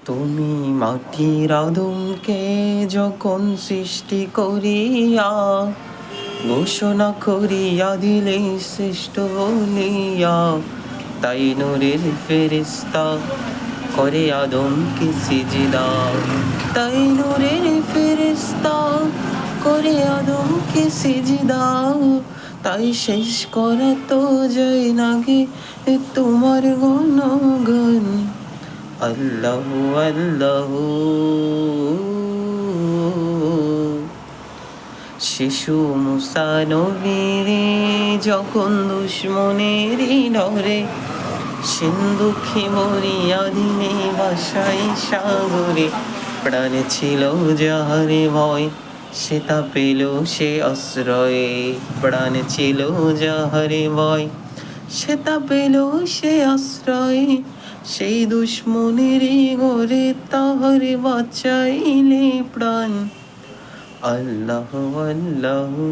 তুমি মাটির আদমকে যখন সৃষ্টি করিয়া ঘোষণা করিয়া দিলে শ্রেষ্ঠ বলিয়া, তাই নূরের ফেরেশতা করে আদমকে সিজদা। তাই নূরের ফেরেশতা করে আদমকে সিজদা। তাই শেষ করা তো যায় না গে তোমার গুণগান। আল্লাহু আল্লাহু। শিশু মুসা নবীরে যখন দুশ্মনের ডরে সিন্ধুকে মরিয়া দিনে বাসাই সাগরে, প্রাণে ছিল যাহারে ভয় সে তা পেল সে আশ্রয়ে। প্রাণে ছিল যাহারে ভয় সে তা পেল সে আশ্রয়ে। সেই দুশ্মনের ঘরে তাহারে বাঁচাইলে প্রাণ। আল্লাহু আল্লাহু।